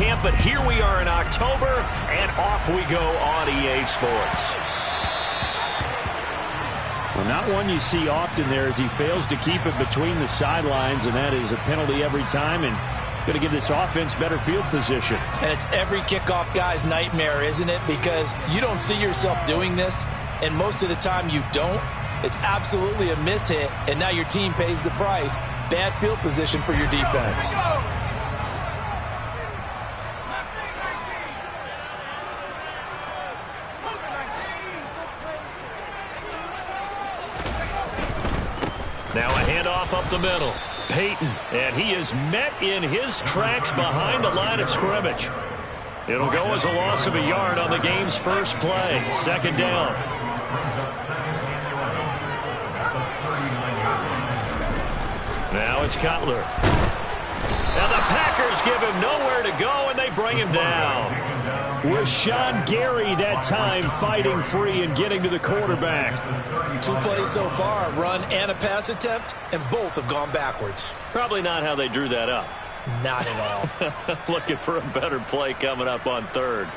camp, but here we are in October, and off we go on EA Sports. Well, not one you see often there as he fails to keep it between the sidelines, and that is a penalty every time, and going to give this offense better field position. And it's every kickoff guy's nightmare, isn't it? Because you don't see yourself doing this, and most of the time you don't. It's absolutely a mishit, and now your team pays the price. Bad field position for your defense. Now a handoff up the middle. Peyton, and he is met in his tracks behind the line of scrimmage. It'll go as a loss of a yard on the game's first play. Second down. Now it's Cutler. And the Packers give him nowhere to go, and they bring him down. Rashawn Gary that time fighting free and getting to the quarterback. 2 plays so far, run and a pass attempt, and both have gone backwards. Probably not how they drew that up. Not at all. Looking for a better play coming up on third.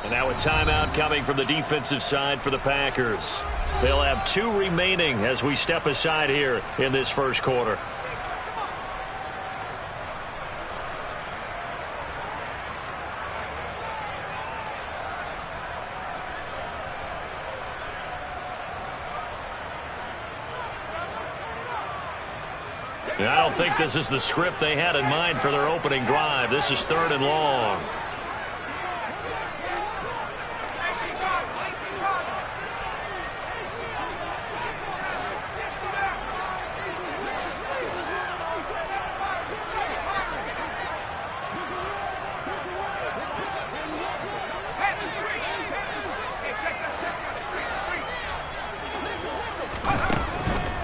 And now a timeout coming from the defensive side for the Packers. They'll have 2 remaining as we step aside here in this first quarter. I don't think this is the script they had in mind for their opening drive. This is 3rd and long.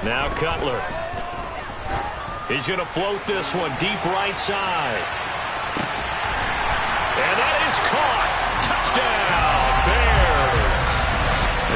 Now Cutler. He's going to float this one deep right side. And that is caught. Touchdown, Bears.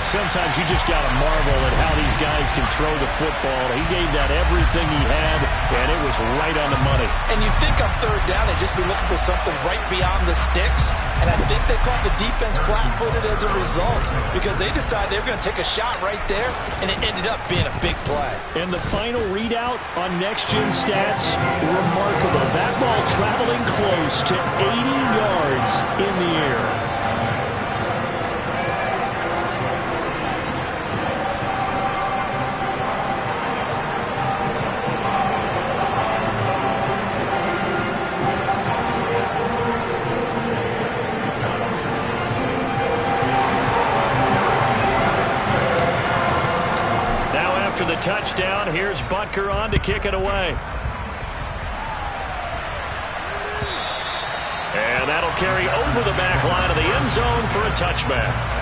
Sometimes you just got to marvel at how these guys can throw the football. He gave that everything he had, and it was right on the money. And you'd think on 3rd down they'd just be looking for something right beyond the sticks. And I think they caught the defense flat-footed as a result because they decided they were going to take a shot right there, and it ended up being a big play. And the final readout on next-gen stats, remarkable. That ball traveling close to 80 yards in the air. After the touchdown, here's Butker on to kick it away. And that'll carry over the back line of the end zone for a touchback.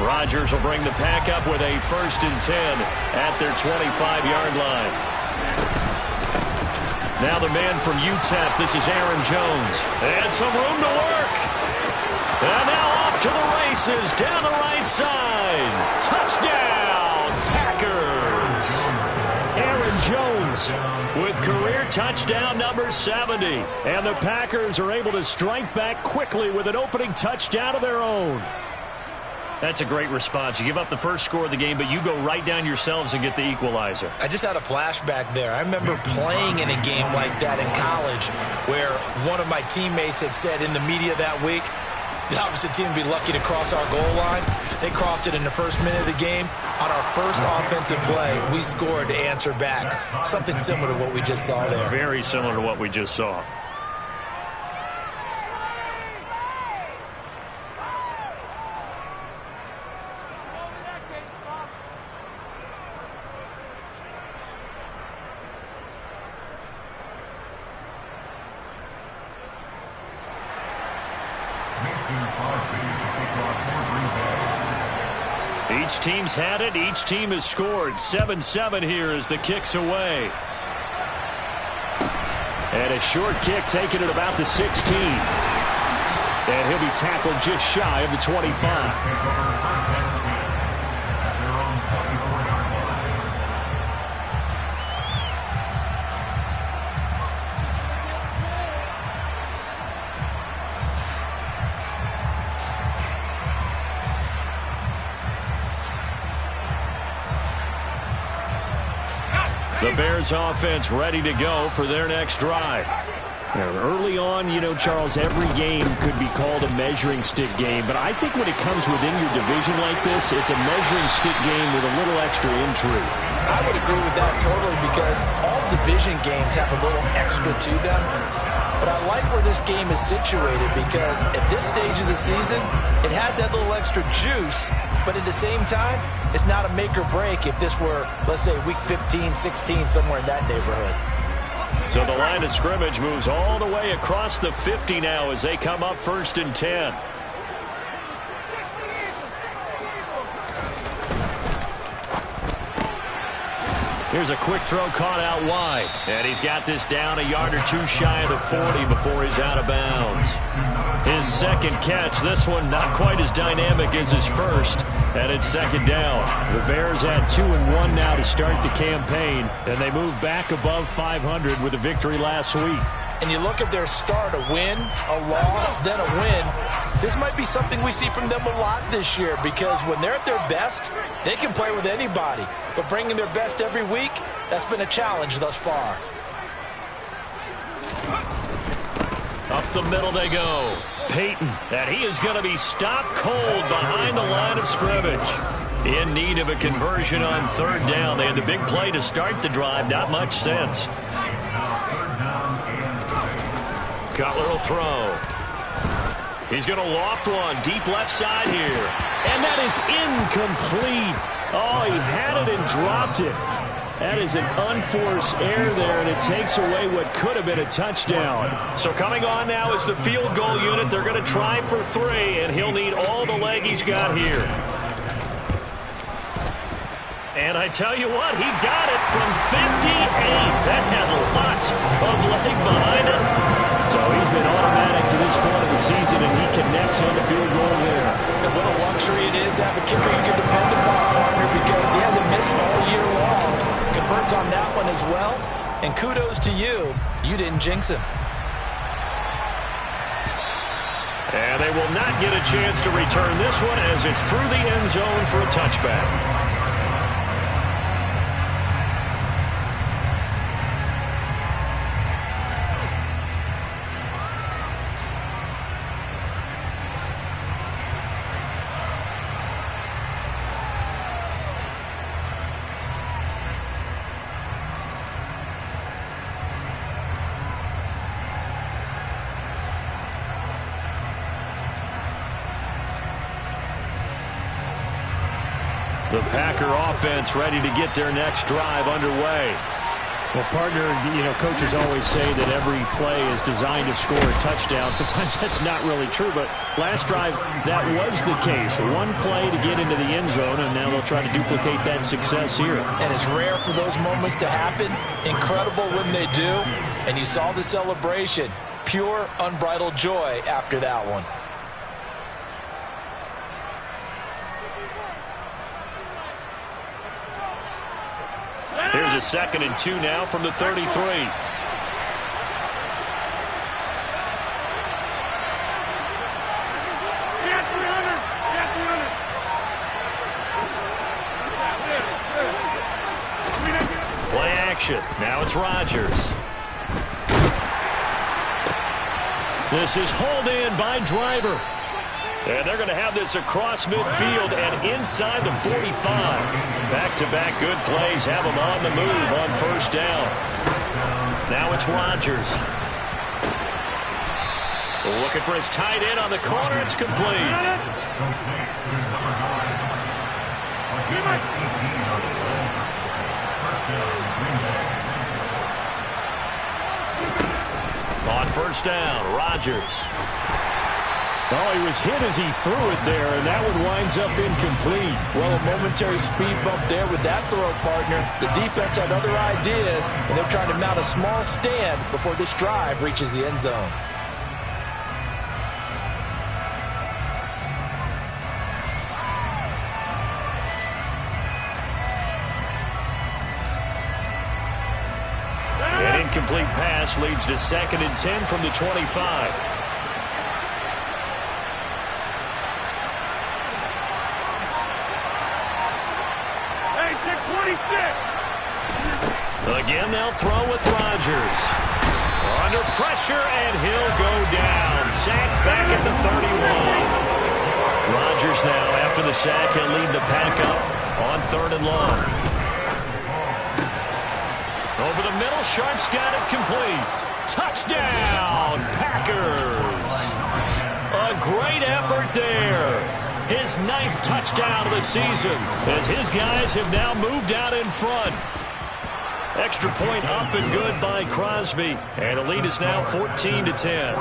Rodgers will bring the pack up with a 1st and 10 at their 25-yard line. Now the man from UTEP, this is Aaron Jones. And some room to work. And now off to the races down the right side. Touchdown, Packers. Aaron Jones with career touchdown number 70. And the Packers are able to strike back quickly with an opening touchdown of their own. That's a great response. You give up the first score of the game, but you go right down yourselves and get the equalizer. I just had a flashback there. I remember playing in a game like that in college where one of my teammates had said in the media that week, the opposite team would be lucky to cross our goal line. They crossed it in the first minute of the game. On our first offensive play, we scored to answer back. Something similar to what we just saw there. Very similar to what we just saw. Each team's had it. Each team has scored. 7-7 here as the kick's away. And a short kick taken at about the 16. And he'll be tackled just shy of the 25. The Bears offense ready to go for their next drive. Early on, you know, Charles, every game could be called a measuring stick game. But I think when it comes within your division like this, it's a measuring stick game with a little extra intrigue. I would agree with that totally because all division games have a little extra to them. But I like where this game is situated because at this stage of the season, it has that little extra juice. But at the same time, it's not a make or break if this were, let's say, week 15, 16, somewhere in that neighborhood. So the line of scrimmage moves all the way across the 50 now as they come up 1st and 10. Here's a quick throw caught out wide. And he's got this down a yard or two shy of the 40 before he's out of bounds. His second catch, this one not quite as dynamic as his first. And it's 2nd down. The Bears had 2-1 now to start the campaign. And they move back above 500 with a victory last week. And you look at their start, a win, a loss, then a win. This might be something we see from them a lot this year because when they're at their best, they can play with anybody. But bringing their best every week, that's been a challenge thus far. Up the middle they go. Peyton, and he is going to be stopped cold behind the line of scrimmage. In need of a conversion on 3rd down. They had the big play to start the drive, not much sense. Cutler will throw. He's going to loft one deep left side here. And that is incomplete. Oh, he had it and dropped it. That is an unforced error there, and it takes away what could have been a touchdown. So coming on now is the field goal unit. They're going to try for 3, and he'll need all the leg he's got here. And I tell you what, he got it from 58. That had lots of leg behind it. So he's been automatic to this point of the season, and he connects on the field goal there. And what a luxury it is to have a kicker you can depend upon, partner, because he hasn't missed all year long. Converts on that one as well. And kudos to you. You didn't jinx him. And they will not get a chance to return this one as it's through the end zone for a touchback. The Packer offense ready to get their next drive underway. Well, partner, coaches always say that every play is designed to score a touchdown. Sometimes that's not really true, but last drive, that was the case. One play to get into the end zone, and now they'll try to duplicate that success here. And it's rare for those moments to happen. Incredible when they do. And you saw the celebration. Pure, unbridled joy after that one. Here's a 2nd and 2 now from the 33. Play action. Now it's Rodgers. This is hauled in by Driver. And they're going to have this across midfield and inside the 45. Back-to-back good plays have them on the move on first down. Now it's Rodgers. Looking for his tight end on the corner. It's complete. On first down, Rodgers. Oh, he was hit as he threw it there, and that one winds up incomplete. Well, a momentary speed bump there with that throw, partner. The defense had other ideas, and they're trying to mount a small stand before this drive reaches the end zone. An incomplete pass leads to 2nd and 10 from the 25. Again, they'll throw with Rodgers. Under pressure, and he'll go down. Sacked back at the 31. Rodgers now, after the sack, he'll lead the pack up on 3rd and long. Over the middle, Sharp's got it complete. Touchdown, Packers. A great effort there. His 9th touchdown of the season as his guys have now moved out in front. Extra point up and good by Crosby. And the lead is now 14-10.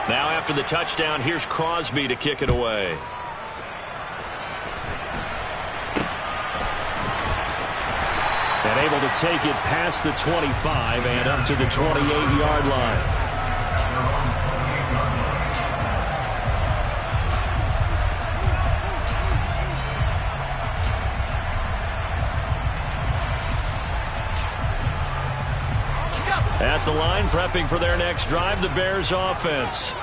Now after the touchdown, here's Crosby to kick it away. And able to take it past the 25 and up to the 28-yard line. At the line, prepping for their next drive, the Bears offense.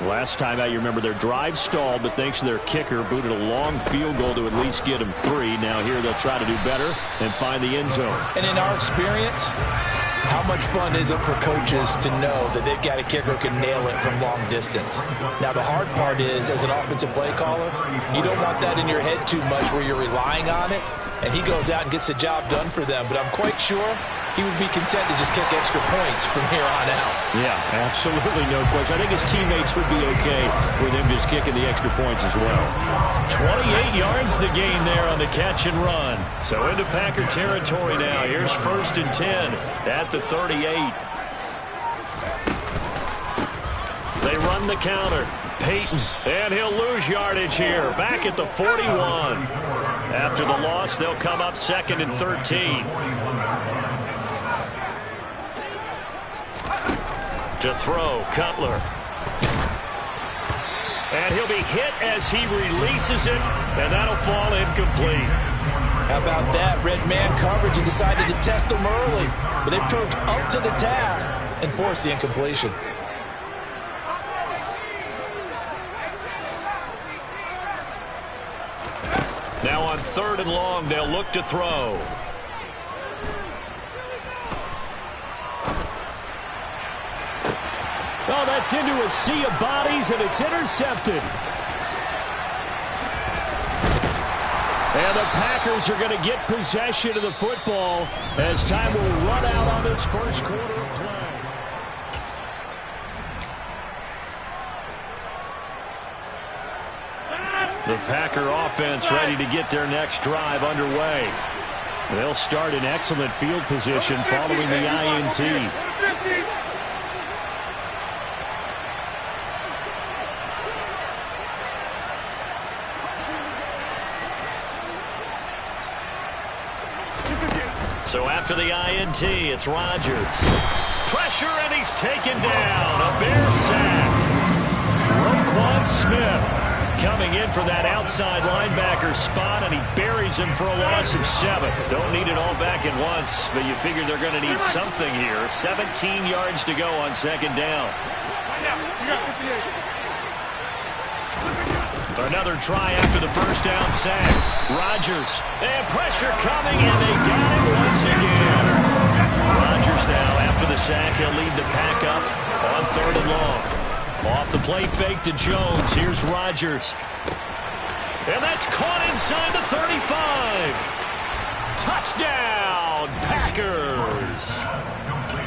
Last time out, you remember their drive stalled, but thanks to their kicker, booted a long field goal to at least get them 3. Now here they'll try to do better and find the end zone. And in our experience, how much fun is it for coaches to know that they've got a kicker who can nail it from long distance? Now, the hard part is, as an offensive play caller, you don't want that in your head too much where you're relying on it, and he goes out and gets the job done for them. But I'm quite sure he would be content to just kick extra points from here on out. Yeah, absolutely no question. I think his teammates would be okay with him just kicking the extra points as well. 28 yards the gain there on the catch and run. So into Packer territory now. Here's 1st and 10 at the 38. They run the counter. Peyton, and he'll lose yardage here. Back at the 41. After the loss, they'll come up 2nd and 13. To throw, Cutler. And he'll be hit as he releases it, and that'll fall incomplete. How about that? Red man coverage and decided to test him early. But they proved up to the task and forced the incompletion. Now on 3rd and long, they'll look to throw. Oh, that's into a sea of bodies, and it's intercepted. And the Packers are going to get possession of the football as time will run out on this first quarter of play. The Packer offense ready to get their next drive underway. They'll start in excellent field position following the INT. So after the INT, it's Rodgers. Pressure, and he's taken down. A Bear sack. Roquan Smith coming in for that outside linebacker spot, and he buries him for a loss of 7. Don't need it all back at once, but you figure they're going to need something here. 17 yards to go on second down. Another try after the first down sack. Rodgers, and pressure coming, and they got him once again. Rodgers now, after the sack, he'll lead the pack up on 3rd and long. Off the play fake to Jones. Here's Rodgers. And that's caught inside the 35. Touchdown, Packers.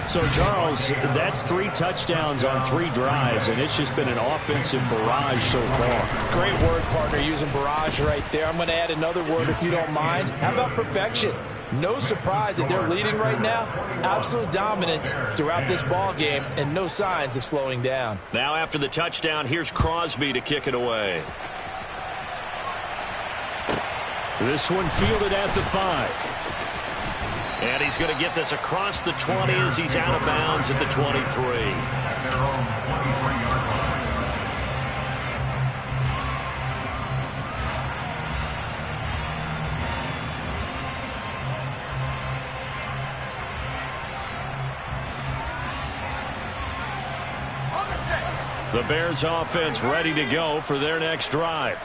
So, Charles, that's 3 touchdowns on 3 drives, and it's just been an offensive barrage so far. Great word, partner, using barrage right there. I'm going to add another word if you don't mind. How about perfection? No surprise that they're leading right now. Absolute dominance throughout this ball game, and no signs of slowing down. Now after the touchdown, here's Crosby to kick it away. This one fielded at the 5. And he's going to get this across the 20 as he's out of bounds at the 23. The Bears offense ready to go for their next drive.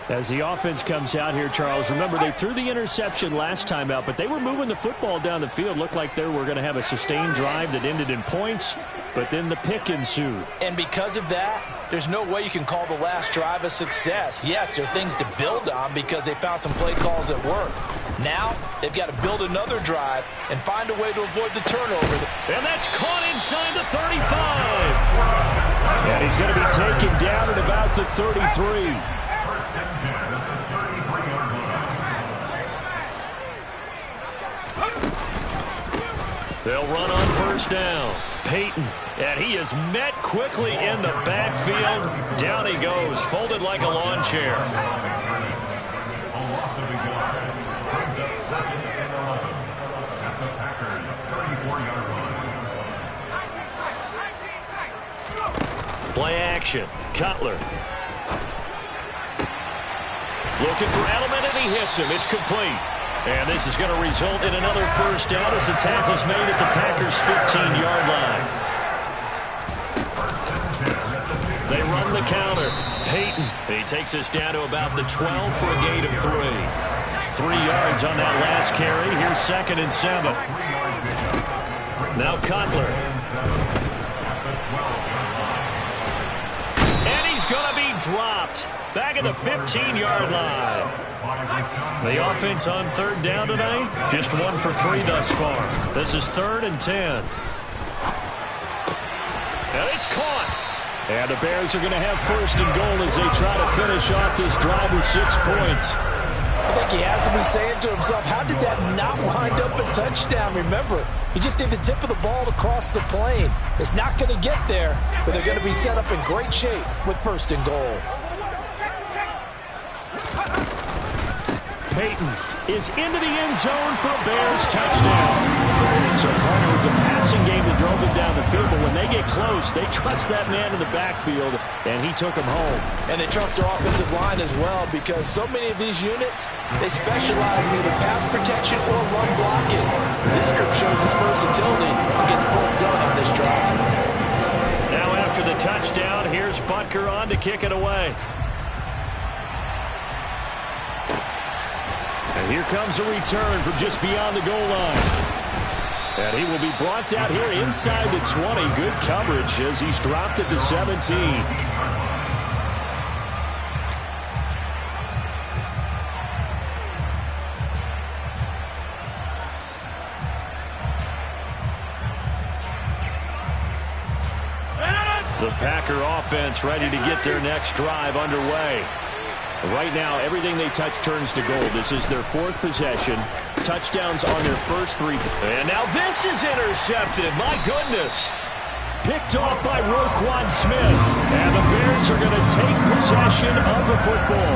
As the offense comes out here, Charles, remember they threw the interception last time out, but they were moving the football down the field. Looked like they were going to have a sustained drive that ended in points, but then the pick ensued. And because of that, there's no way you can call the last drive a success. Yes, there are things to build on because they found some play calls that work. Now, they've got to build another drive and find a way to avoid the turnover. And that's caught inside the 35. And he's going to be taken down at about the 33. They'll run on first down. Peyton, and he is met quickly in the backfield. Down he goes, folded like a lawn chair. Play action. Cutler. Looking for Edelman, and he hits him. It's complete. And this is going to result in another first down as the tackle's made at the Packers' 15-yard line. They run the counter. Peyton, he takes us down to about the 12 for a gain of 3. 3 yards on that last carry. Here's 2nd and 7. Now Cutler. And he's going to be dropped. Back at the 15-yard line. The offense on 3rd down tonight, just 1 for 3 thus far. This is 3rd and 10. And it's caught. And the Bears are going to have 1st and goal as they try to finish off this drive with 6 points. I think he has to be saying to himself, how did that not wind up a touchdown? Remember, he just did the tip of the ball across the plane. It's not going to get there, but they're going to be set up in great shape with 1st and goal. Peyton is into the end zone for a Bears touchdown. So part of it was a passing game that drove them down the field, but when they get close, they trust that man in the backfield, and he took them home. And they trust their offensive line as well, because so many of these units, they specialize in either pass protection or run blocking. This group shows its versatility and gets both done on this drive. Now after the touchdown, here's Butker on to kick it away. And here comes a return from just beyond the goal line. And he will be brought out here inside the 20. Good coverage as he's dropped at the 17. The Packer offense ready to get their next drive underway. Right now, everything they touch turns to gold. This is their 4th possession. Touchdowns on their first 3. And now this is intercepted. My goodness. Picked off by Roquan Smith. And the Bears are going to take possession of the football.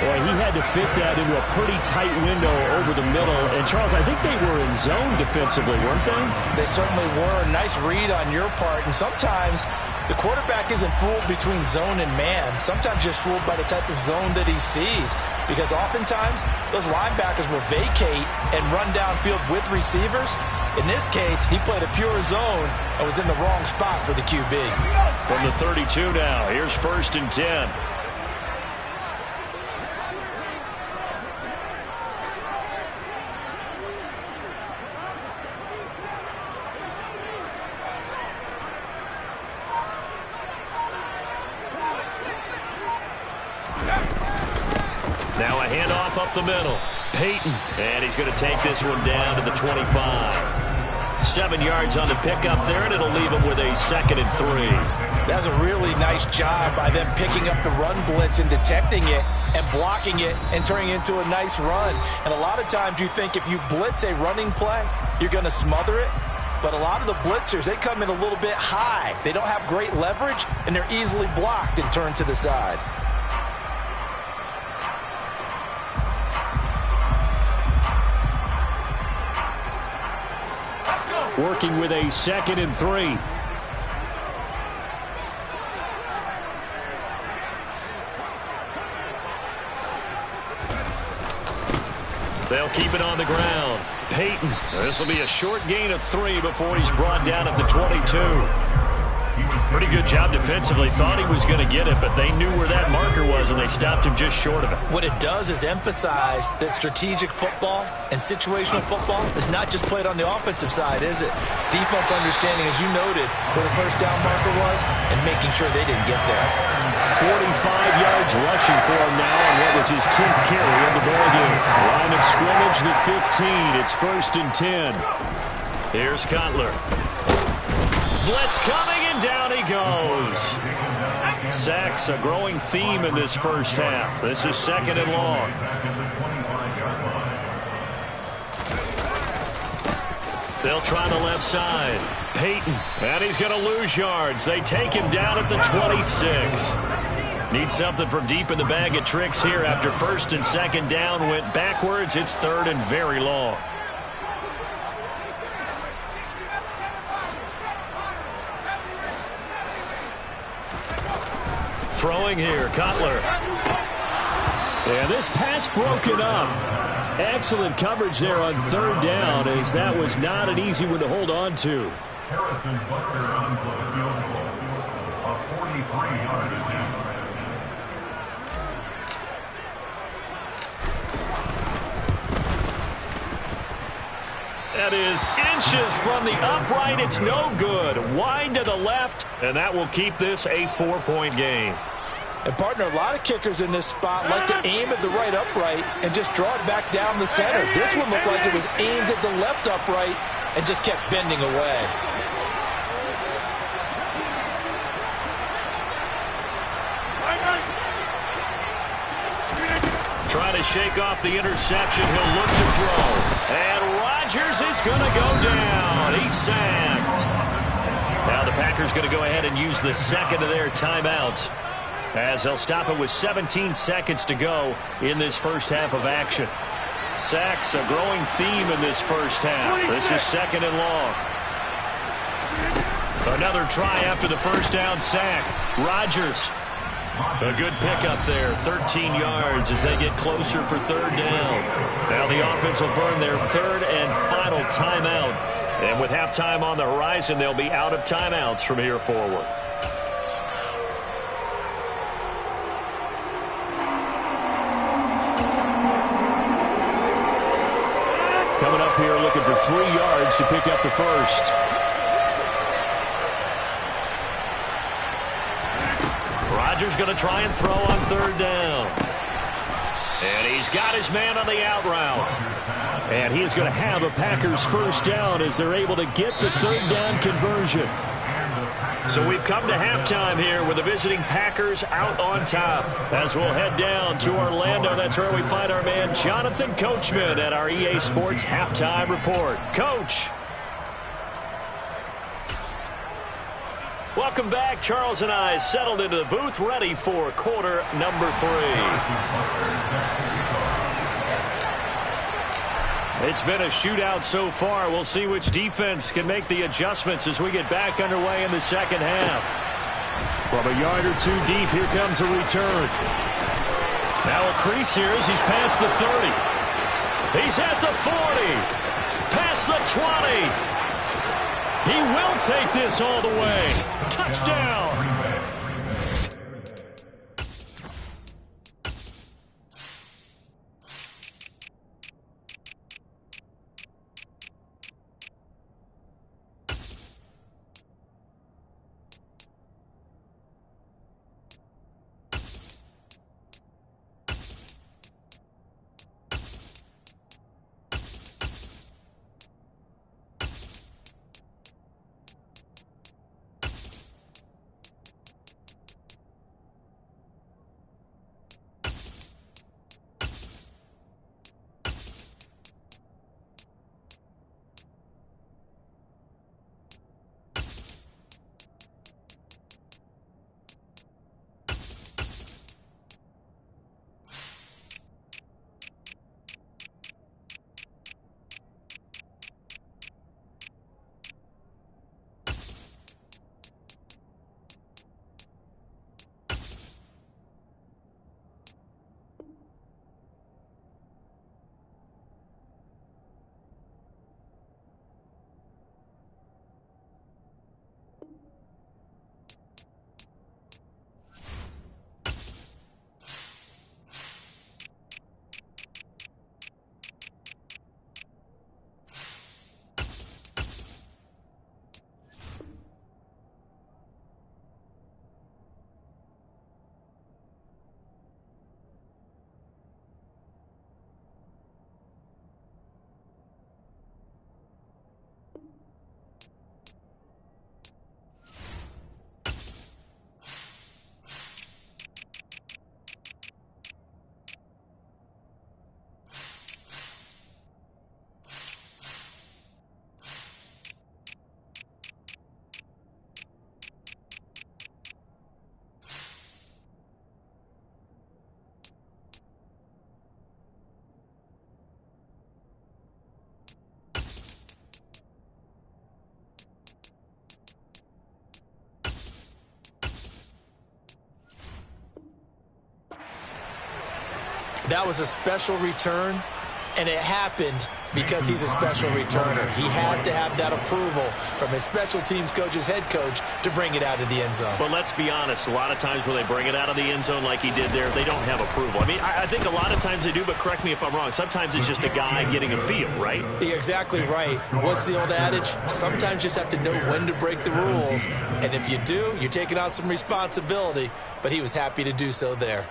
Boy, he had to fit that into a pretty tight window over the middle. And, Charles, I think they were in zone defensively, weren't they? They certainly were. Nice read on your part. And sometimes the quarterback isn't fooled between zone and man. Sometimes just fooled by the type of zone that he sees. Because oftentimes, those linebackers will vacate and run downfield with receivers. In this case, he played a pure zone and was in the wrong spot for the QB. From the 32 now, here's 1st and 10. Now a handoff up the middle. Peyton, and he's going to take this one down to the 25. 7 yards on the pickup there, and it'll leave him with a 2nd and 3. That's a really nice job by them picking up the run blitz and detecting it and blocking it and turning it into a nice run. And a lot of times you think if you blitz a running play, you're going to smother it. But a lot of the blitzers, they come in a little bit high. They don't have great leverage, and they're easily blocked and turned to the side. Working with a 2nd and 3. They'll keep it on the ground. Peyton, this will be a short gain of 3 before he's brought down at the 22. Pretty good job defensively. Thought he was going to get it, but they knew where that marker was, and they stopped him just short of it. What it does is emphasize that strategic football and situational football is not just played on the offensive side, is it? Defense understanding, as you noted, where the first down marker was and making sure they didn't get there. 45 yards rushing for him now on what was his 10th carry of the ball game. Line of scrimmage, the 15. It's 1st and 10. Here's Cutler. Blitz coming, and down he goes. Sacks, a growing theme in this first half. This is 2nd and long. They'll try the left side. Peyton, and he's going to lose yards. They take him down at the 26. Need something from deep in the bag of tricks here after 1st and 2nd down. Went backwards. It's 3rd and very long. Throwing here, Cutler. And this pass broken up. Excellent coverage there on 3rd down, as that was not an easy one to hold on to. Harrison Butler on for the field goal, a 43-yard attempt. That is inches from the upright. It's no good. Wide to the left, and that will keep this a 4-point game. And, partner, a lot of kickers in this spot like to aim at the right upright and just draw it back down the center. This one looked like it was aimed at the left upright and just kept bending away. Trying to shake off the interception. He'll look to throw. And Rodgers is going to go down. He's sacked. Now the Packers going to go ahead and use the 2nd of their timeouts, as they'll stop it with 17 seconds to go in this first half of action. Sacks, a growing theme in this first half. This is 2nd and long. Another try after the first down sack. Rodgers, a good pickup there, 13 yards as they get closer for 3rd down. Now the offense will burn their 3rd and final timeout. And with halftime on the horizon, they'll be out of timeouts from here forward. Coming up here looking for 3 yards to pick up the first. Rodgers going to try and throw on 3rd down. And he's got his man on the out route. And he is going to have a Packers first down as they're able to get the 3rd down conversion. So we've come to halftime here with the visiting Packers out on top. As we'll head down to Orlando, that's where we find our man Jonathan Coachman at our EA Sports Halftime Report. Coach. Welcome back. Charles and I settled into the booth, ready for quarter number 3. It's been a shootout so far. We'll see which defense can make the adjustments as we get back underway in the second half. From a yard or two deep, here comes a return. Now a crease here as he's past the 30. He's at the 40. Past the 20. He will take this all the way. Touchdown. That was a special return, and it happened because he's a special returner. He has to have that approval from his special teams coach's head coach to bring it out of the end zone. But let's be honest, a lot of times when they bring it out of the end zone like he did there, they don't have approval. I mean, I think a lot of times they do, but correct me if I'm wrong. Sometimes it's just a guy getting a feel, right? You're exactly right. What's the old adage? Sometimes you just have to know when to break the rules. And if you do, you're taking on some responsibility. But he was happy to do so there.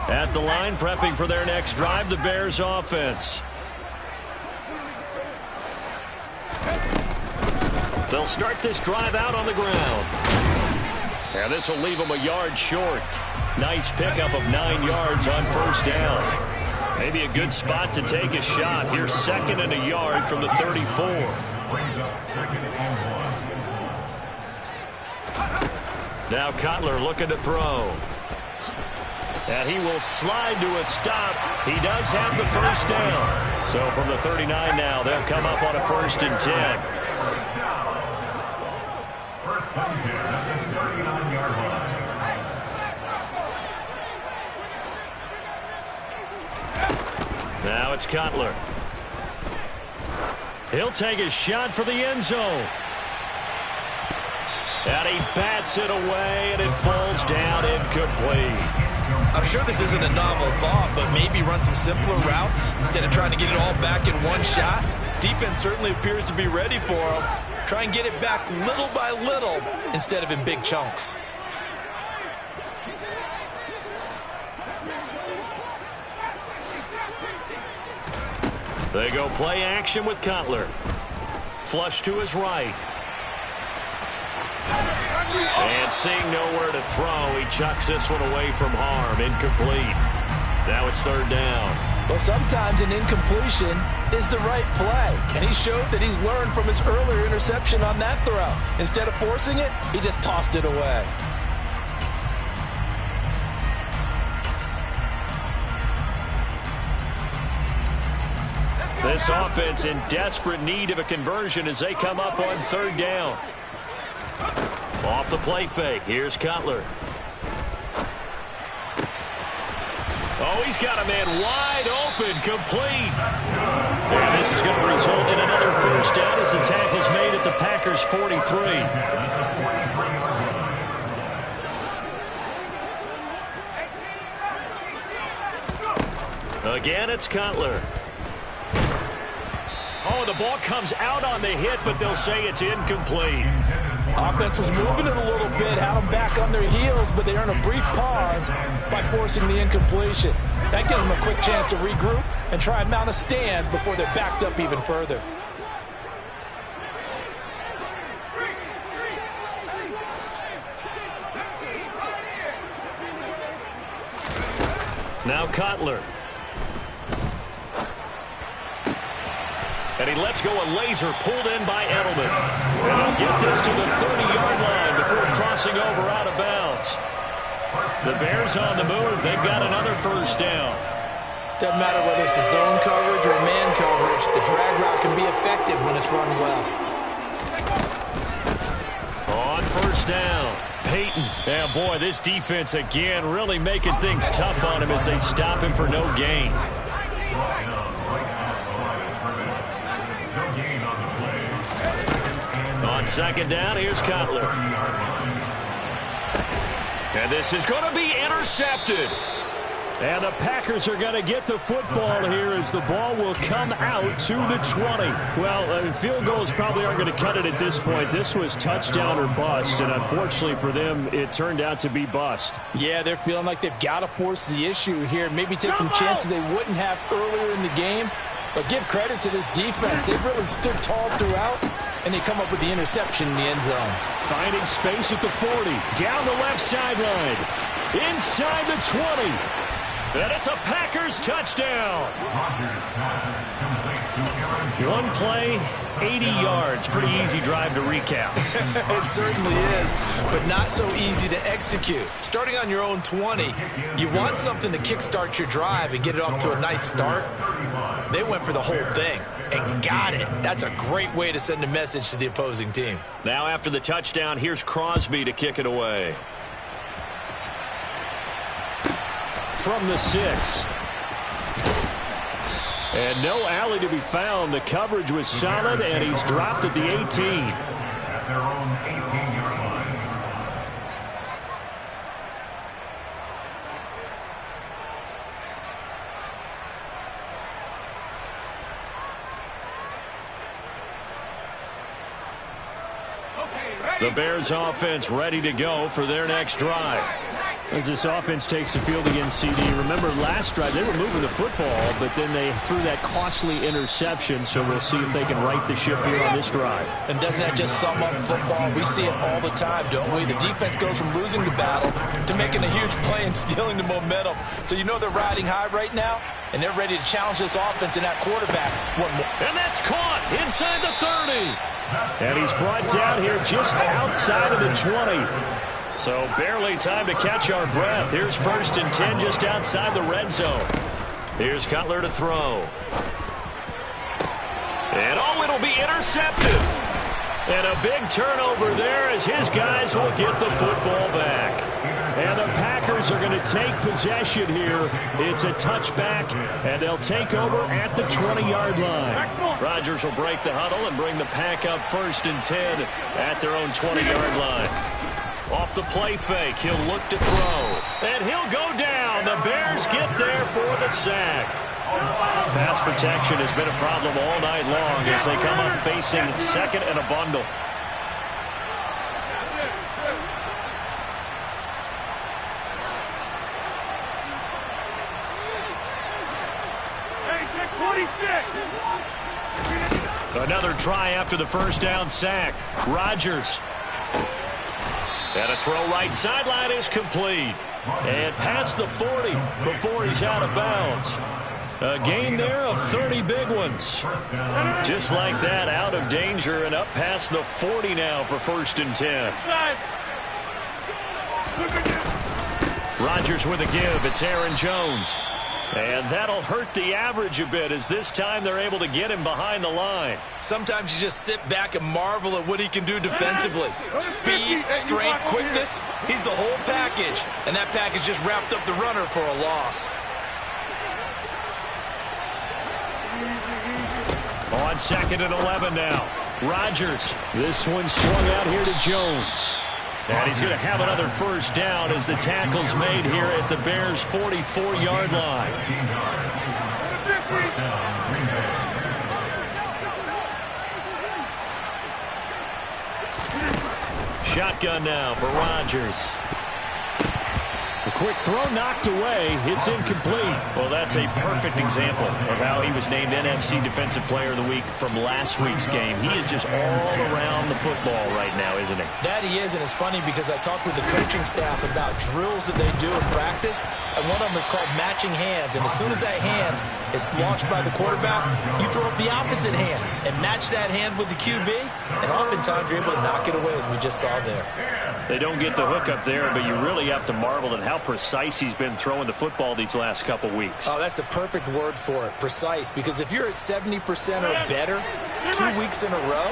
At the line, prepping for their next drive, the Bears offense. They'll start this drive out on the ground. And this will leave them a yard short. Nice pickup of 9 yards on first down. Maybe a good spot to take a shot. Here's 2nd and a yard from the 34. Now Cutler looking to throw. And he will slide to a stop. He does have the first down. So from the 39 now, they'll come up on a 1st and 10. First and 10 at the 39-yard line. Now it's Cutler. He'll take a shot for the end zone. And he bats it away, and it falls down incomplete. I'm sure this isn't a novel thought, but maybe run some simpler routes instead of trying to get it all back in one shot. Defense certainly appears to be ready for him. Try and get it back little by little instead of in big chunks. They go play action with Cutler. Flush to his right. And seeing nowhere to throw, he chucks this one away from harm. Incomplete. Now it's third down. Well, sometimes an incompletion is the right play. And he showed that he's learned from his earlier interception on that throw. Instead of forcing it, he just tossed it away. This offense in desperate need of a conversion as they come up on third down. Off the play fake. Here's Cutler. Oh, he's got a man wide open, complete. And this is going to result in another first down as the tackle's made at the Packers' 43. Again, it's Cutler. Oh, the ball comes out on the hit, but they'll say it's incomplete. Offense was moving it a little bit, had them back on their heels, but they earned a brief pause by forcing the incompletion. That gives them a quick chance to regroup and try and mount a stand before they're backed up even further. Now Cutler. And he lets go a laser pulled in by Edelman. And he'll get this to the 30-yard line before crossing over out of bounds. The Bears on the move. They've got another first down. Doesn't matter whether it's a zone coverage or man coverage. The drag route can be effective when it's run well. On first down, Peyton. Yeah, boy, this defense again really making things tough on him as they stop him for no gain. On second down, here's Cutler. And this is going to be intercepted. And the Packers are going to get the football here as the ball will come out to the 20. Well, field goals probably aren't going to cut it at this point. This was touchdown or bust, and unfortunately for them, it turned out to be bust. Yeah, they're feeling like they've got to force the issue here. Maybe take some chances they wouldn't have earlier in the game. But give credit to this defense. They've really stood tall throughout, and they come up with the interception in the end zone. Finding space at the 40. Down the left sideline. Inside the 20. And it's a Packers touchdown. One play, 80 yards. Pretty easy drive to recap. It certainly is, but not so easy to execute. Starting on your own 20, you want something to kickstart your drive and get it off to a nice start. They went for the whole thing and got it. That's a great way to send a message to the opposing team. Now after the touchdown, here's Crosby to kick it away. From the 6. And no alley to be found. The coverage was solid, and he's dropped at the 18. At their own 18-yard line. The Bears offense ready to go for their next drive. As this offense takes the field against CD, remember last drive they were moving the football, but then they threw that costly interception, so we'll see if they can right the ship here on this drive. And doesn't that just sum up football? We see it all the time, don't we? The defense goes from losing the battle to making a huge play and stealing the momentum. So you know they're riding high right now, and they're ready to challenge this offense and that quarterback. And that's caught inside the 30. And he's brought down here just outside of the 20. So barely time to catch our breath. Here's 1st and 10 just outside the red zone. Here's Cutler to throw. And oh, it'll be intercepted. And a big turnover there as his guys will get the football back. And the Packers are going to take possession here. It's a touchback, and they'll take over at the 20-yard line. Rodgers will break the huddle and bring the pack up 1st and 10 at their own 20-yard line. Off the play fake, he'll look to throw. And he'll go down. The Bears get there for the sack. Pass protection has been a problem all night long as they come up facing second and a bundle. Another try after the first down sack. Rodgers. And a throw right sideline is complete. And past the 40 before he's out of bounds. A gain there of 30 big ones. Just like that, out of danger and up past the 40 now for 1st and 10. Rodgers with a give. It's Aaron Jones. And that'll hurt the average a bit as this time they're able to get him behind the line. Sometimes you just sit back and marvel at what he can do defensively. Speed, strength, quickness. He's the whole package. And that package just wrapped up the runner for a loss. On 2nd and 11 now. Rodgers. This one swung out here to Jones. And he's going to have another first down as the tackle's made here at the Bears' 44-yard line. Shotgun now for Rodgers. A quick throw knocked away. It's incomplete. Well, that's a perfect example of how he was named NFC Defensive Player of the Week from last week's game. He is just all around the football right now, isn't he? That he is, and it's funny because I talked with the coaching staff about drills that they do in practice, and one of them is called matching hands. And as soon as that hand is launched by the quarterback, you throw up the opposite hand and match that hand with the QB, and oftentimes you're able to knock it away, as we just saw there. They don't get the hook up there, but you really have to marvel at how precise he's been throwing the football these last couple weeks. Oh, that's the perfect word for it, precise. Because if you're at 70% or better 2 weeks in a row,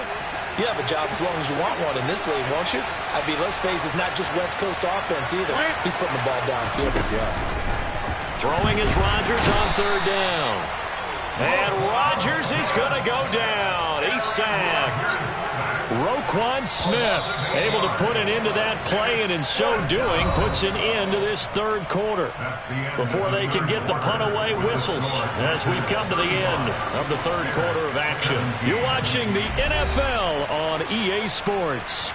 you have a job as long as you want one in this league, won't you? I mean, let's face it, it's not just West Coast offense either. He's putting the ball downfield as well. Throwing is Rodgers on 3rd down. And Rodgers is going to go down. He's sacked. Roquan Smith able to put an end to that play, and in so doing puts an end to this 3rd quarter. Before they can get the punt away, whistles as we've come to the end of the 3rd quarter of action. You're watching the NFL on EA Sports.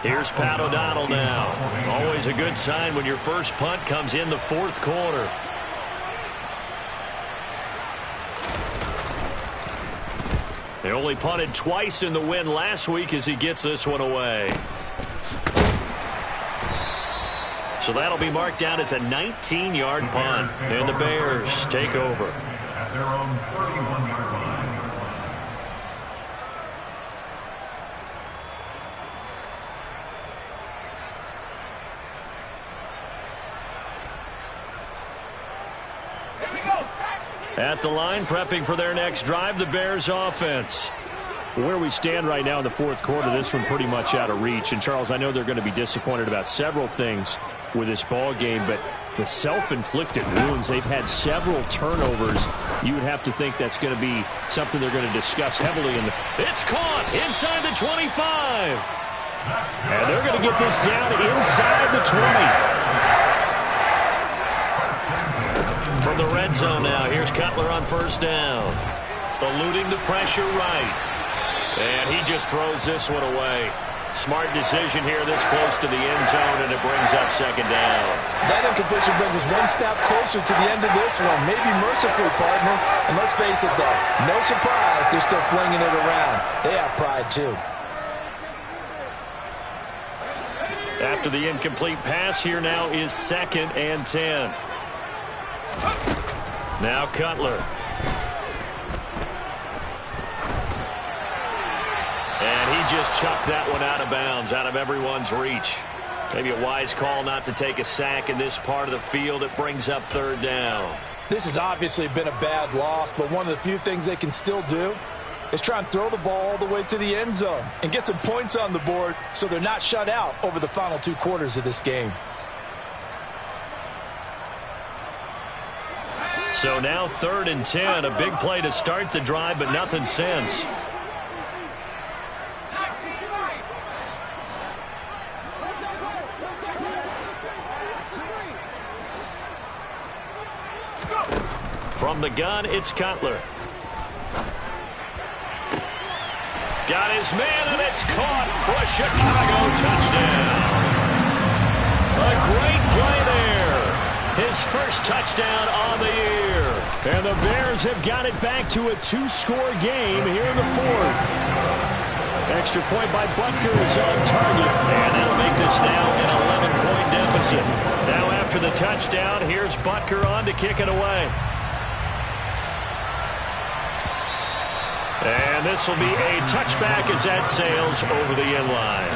Here's Pat O'Donnell now. Always a good sign when your first punt comes in the 4th quarter. They only punted twice in the win last week as he gets this one away. So that'll be marked down as a 19-yard punt. And the Bears take over. At their own 31-yard line. At the line, prepping for their next drive, the Bears offense. Where we stand right now in the 4th quarter, this one pretty much out of reach. And, Charles, I know they're going to be disappointed about several things with this ball game, but the self-inflicted wounds, they've had several turnovers. You would have to think that's going to be something they're going to discuss heavily in the... It's caught inside the 25. And they're going to get this down inside the 20. From the red zone now, here's Cutler on 1st down. Eluding the pressure right. And he just throws this one away. Smart decision here this close to the end zone, and it brings up 2nd down. That incompletion brings us one step closer to the end of this one. Maybe mercifully, partner. And let's face it, though, no surprise, they're still flinging it around. They have pride, too. After the incomplete pass, here now is 2nd and 10. Now Cutler. And he just chucked that one out of bounds, out of everyone's reach. Maybe a wise call not to take a sack in this part of the field. It brings up 3rd down. This has obviously been a bad loss, but one of the few things they can still do is try and throw the ball all the way to the end zone and get some points on the board so they're not shut out over the final 2 quarters of this game. So now 3rd and 10, a big play to start the drive, but nothing since. From the gun, it's Cutler. Got his man, and it's caught for a Chicago touchdown. A great play there. His first touchdown on the year. And the Bears have got it back to a 2-score game here in the fourth. Extra point by Butker is on target. And that'll make this now an 11-point deficit. Now after the touchdown, here's Butker on to kick it away. And this will be a touchback as that sails over the end line.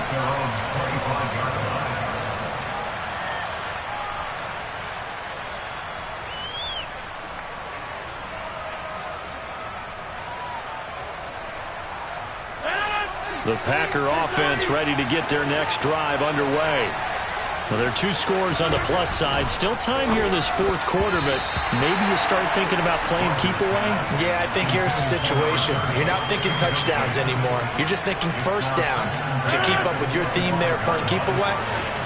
The Packer offense ready to get their next drive underway. Well, there are 2 scores on the plus side. Still time here in this fourth quarter, but maybe you start thinking about playing keep away? Yeah, I think here's the situation. You're not thinking touchdowns anymore. You're just thinking first downs. To keep up with your theme there, playing keep away,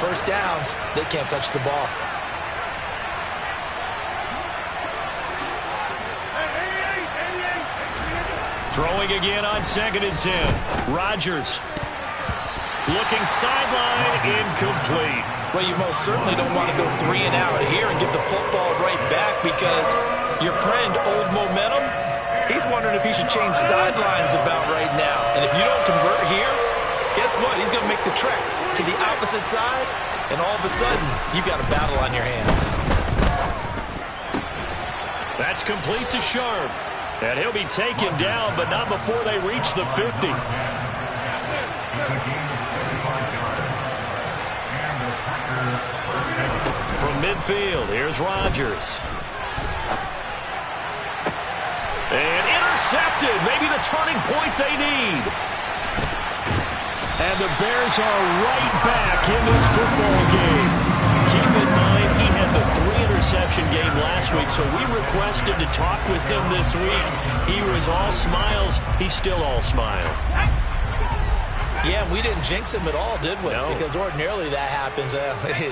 first downs, they can't touch the ball. Throwing again on 2nd and 10. Rodgers looking sideline, incomplete. Well, you most certainly don't want to go 3 and out here and get the football right back because your friend, Old Momentum, he's wondering if he should change sidelines about right now. And if you don't convert here, guess what? He's going to make the trek to the opposite side, and all of a sudden, you've got a battle on your hands. That's complete to Sharp. And he'll be taken down, but not before they reach the 50. From midfield, here's Rodgers. And intercepted. Maybe the turning point they need. And the Bears are right back in this football game. Keep in mind, he had the 3-interception game last week, so we requested to talk with him this week. He was all smiles. He's still all smile. Yeah, we didn't jinx him at all, did we? No. Because ordinarily that happens.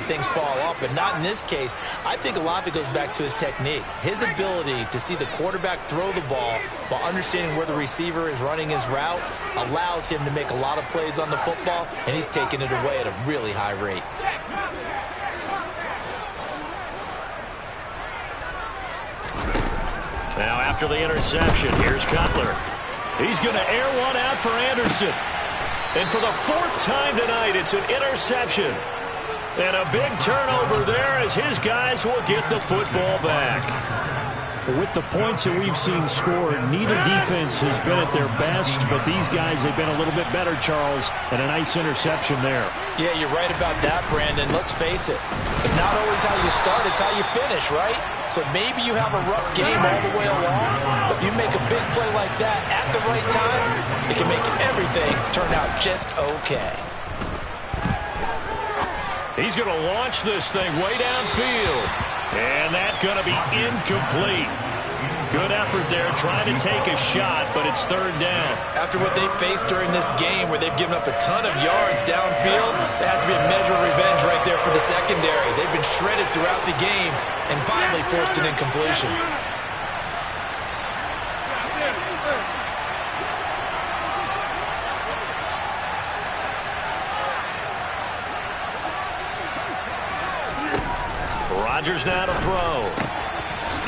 Things fall off, but not in this case. I think a lot of it goes back to his technique. His ability to see the quarterback throw the ball while understanding where the receiver is running his route allows him to make a lot of plays on the football, and he's taking it away at a really high rate. Now after the interception, here's Cutler. He's going to air one out for Anderson. And for the 4th time tonight, it's an interception. And a big turnover there as his guys will get the football back. With the points that we've seen scored, neither defense has been at their best, but these guys, they've been a little bit better, Charles, and a nice interception there. Yeah, you're right about that, Brandon. Let's face it. It's not always how you start, it's how you finish, right? So maybe you have a rough game all the way along, but if you make a big play like that at the right time, it can make everything turn out just okay. He's going to launch this thing way downfield. And that's going to be incomplete. Good effort there trying to take a shot, but it's 3rd down. After what they've faced during this game where they've given up a ton of yards downfield, there has to be a measure of revenge right there for the secondary. They've been shredded throughout the game and finally forced an incompletion. Rodgers now to throw.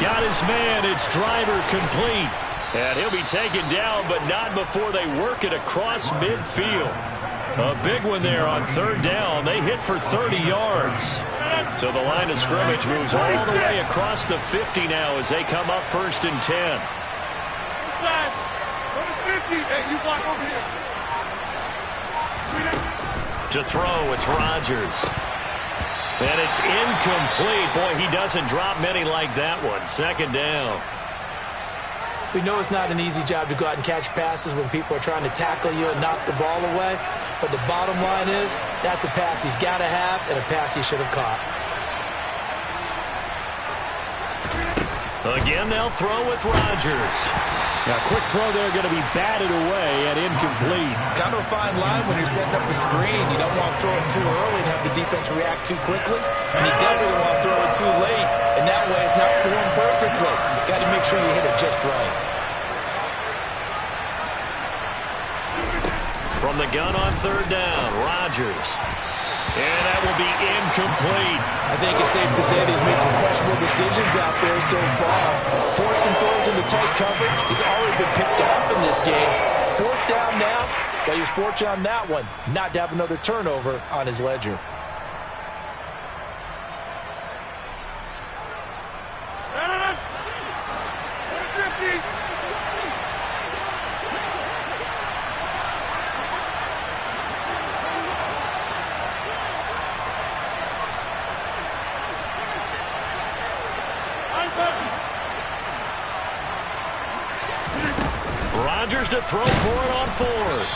Got his man. It's Driver complete. And he'll be taken down, but not before they work it across midfield. A big one there on 3rd down. They hit for 30 yards. So the line of scrimmage moves all the way across the 50 now as they come up 1st and 10. To throw, it's Rodgers. And it's incomplete. Boy, he doesn't drop many like that one. 2nd down. We know it's not an easy job to go out and catch passes when people are trying to tackle you and knock the ball away. But the bottom line is, that's a pass he's got to have and a pass he should have caught. Again, they'll throw with Rodgers. Now, quick throw there going to be batted away and incomplete. Kind of a fine line when you're setting up a screen. You don't want to throw it too early and have the defense react too quickly. And you definitely don't want to throw it too late. And that way it's not formed perfectly. Got to to make sure you hit it just right. From the gun on third down, Rodgers. And that will be incomplete. I think it's safe to say that he's made some questionable decisions out there so far. Forced some throws into tight coverage. He's already been picked off in this game. Fourth down now, but he was fortunate on that one not to have another turnover on his ledger. Rodgers to throw for it on fourth.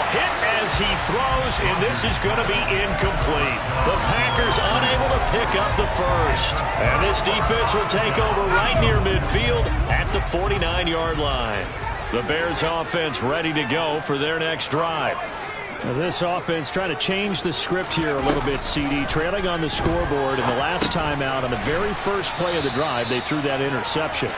Hit as he throws, and this is going to be incomplete. The Packers unable to pick up the first. And this defense will take over right near midfield at the 49-yard line. The Bears offense ready to go for their next drive. Now this offense trying to change the script here a little bit, CD. Trailing on the scoreboard, and the last time out on the very first play of the drive, they threw that interception.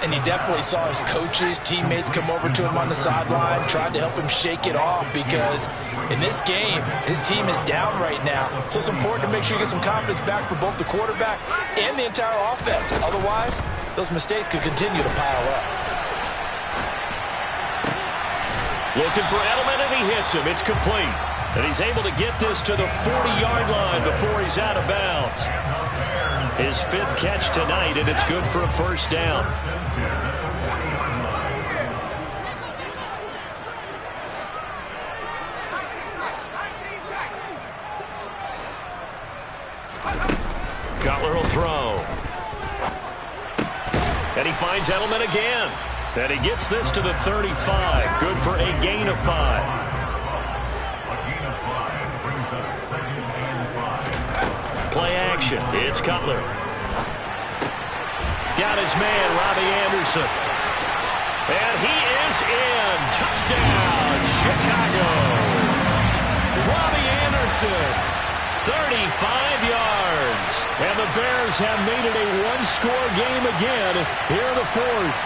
And he definitely saw his coaches, teammates come over to him on the sideline, tried to help him shake it off because in this game, his team is down right now. So it's important to make sure you get some confidence back for both the quarterback and the entire offense. Otherwise, those mistakes could continue to pile up. Looking for Edelman, and he hits him. It's complete. And he's able to get this to the 40-yard line before he's out of bounds. His fifth catch tonight, and it's good for a first down. Cutler will throw. And he finds Edelman again. And he gets this to the 35. Good for a gain of 5. A gain of 5 brings us 2nd and 5. Play action. It's Cutler. Got his man, Robbie Anderson. And he is in. Touchdown, Chicago. Robbie Anderson, 35 yards. And the Bears have made it a one-score game again here in the fourth.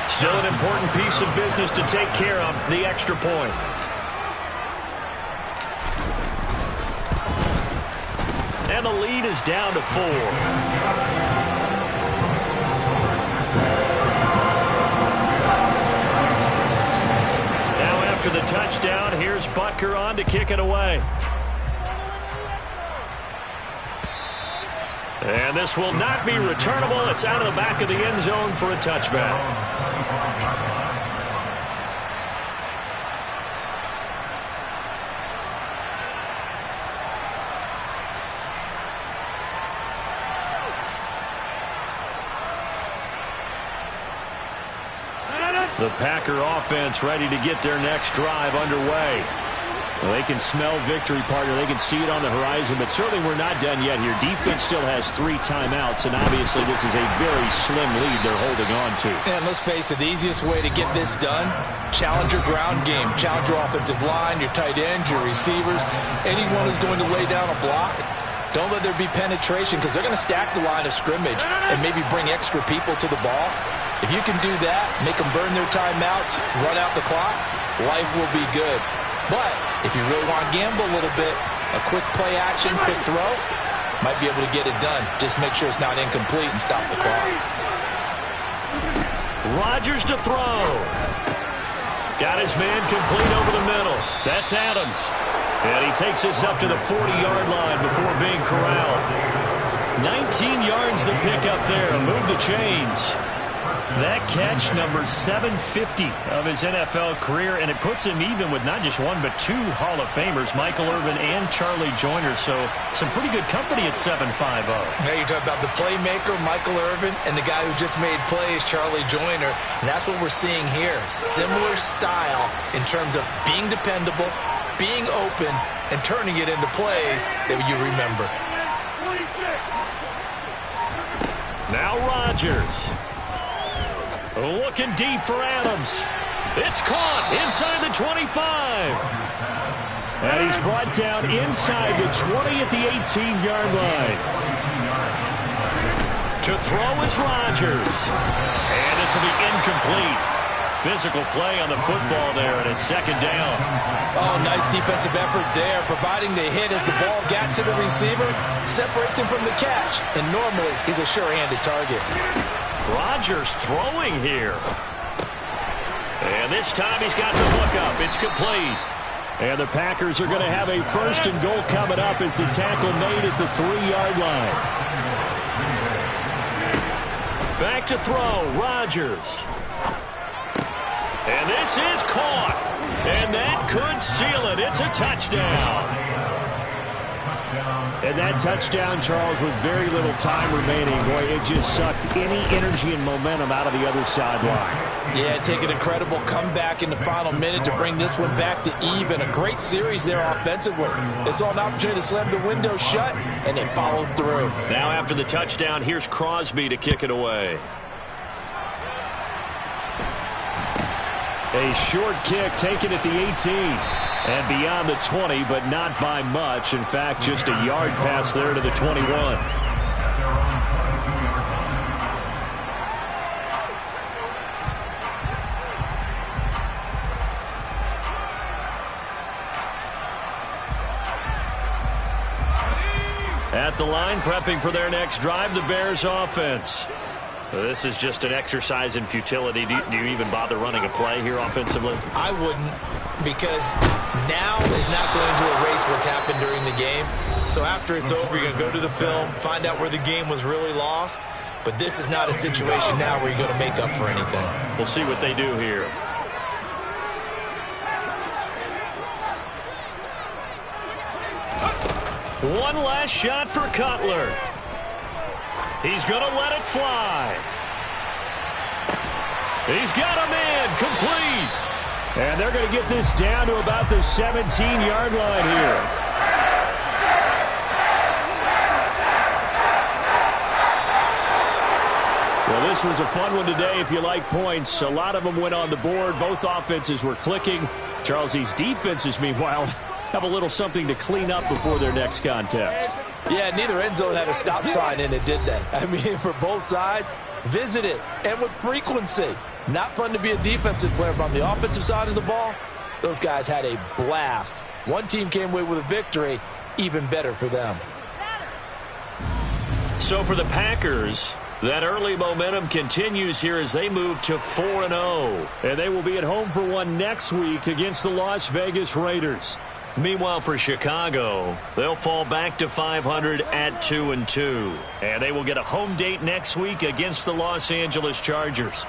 Still an important piece of business to take care of, the extra point. And the lead is down to 4. Now after the touchdown, here's Butker on to kick it away. And this will not be returnable. It's out of the back of the end zone for a touchback. The Packer offense ready to get their next drive underway. Well, they can smell victory, partner. They can see it on the horizon, but certainly we're not done yet here. Defense still has 3 timeouts, and obviously this is a very slim lead they're holding on to. And let's face it, the easiest way to get this done, challenge your ground game. Challenge your offensive line, your tight ends, your receivers, anyone who's going to lay down a block. Don't let there be penetration because they're going to stack the line of scrimmage and maybe bring extra people to the ball. If you can do that, make them burn their timeouts, run out the clock, life will be good. But if you really want to gamble a little bit, a quick play action, quick throw, might be able to get it done. Just make sure it's not incomplete and stop the clock. Rodgers to throw. Got his man complete over the middle. That's Adams. And he takes this up to the 40-yard line before being corralled. 19 yards the pick up there. Move the chains. That catch, number 750 of his NFL career, and it puts him even with not just one but 2 Hall of Famers, Michael Irvin and Charlie Joyner. So some pretty good company at 750. Now you talk about the playmaker, Michael Irvin, and the guy who just made plays, Charlie Joyner. And that's what we're seeing here. Similar style in terms of being dependable, being open, and turning it into plays that you remember. Now Rodgers. Looking deep for Adams. It's caught inside the 25. And he's brought down inside the 20 at the 18-yard line. To throw is Rodgers. And this will be incomplete. Physical play on the football there, and it's second down. Oh, nice defensive effort there, providing the hit as the ball got to the receiver, separates him from the catch, and normally he's a sure-handed target. Rodgers throwing here. And this time he's got the hook up. It's complete. And the Packers are going to have a first and goal coming up as the tackle made at the 3-yard line. Back to throw, Rodgers. And this is caught. And that could seal it. It's a touchdown. And that touchdown, Charles, with very little time remaining, boy, it just sucked any energy and momentum out of the other sideline. Yeah, take an incredible comeback in the final minute to bring this one back to even. A great series there offensively. They saw an opportunity to slam the window shut, and they followed through. Now after the touchdown, here's Crosby to kick it away. A short kick taken at the 18 and beyond the 20, but not by much. In fact, just a yard pass there to the 21. At the line, prepping for their next drive, the Bears offense. This is just an exercise in futility. Do you even bother running a play here offensively? I wouldn't, because now is not going to erase what's happened during the game. So after it's over, you're going to go to the film, find out where the game was really lost. But this is not a situation now where you're going to make up for anything. We'll see what they do here. One last shot for Cutler. He's going to let it fly. He's got him in. Complete. And they're going to get this down to about the 17-yard line here. Well, this was a fun one today if you like points. A lot of them went on the board. Both offenses were clicking. Charles, these defenses, meanwhile, have a little something to clean up before their next contest. Yeah, neither end zone had a stop sign in it, did they? I mean, for both sides, visit it, and with frequency. Not fun to be a defensive player, but on the offensive side of the ball, those guys had a blast. One team came away with a victory, even better for them. So for the Packers, that early momentum continues here as they move to 4-0. And they will be at home for one next week against the Las Vegas Raiders. Meanwhile, for Chicago, they'll fall back to 500 at 2-2. And they will get a home date next week against the Los Angeles Chargers.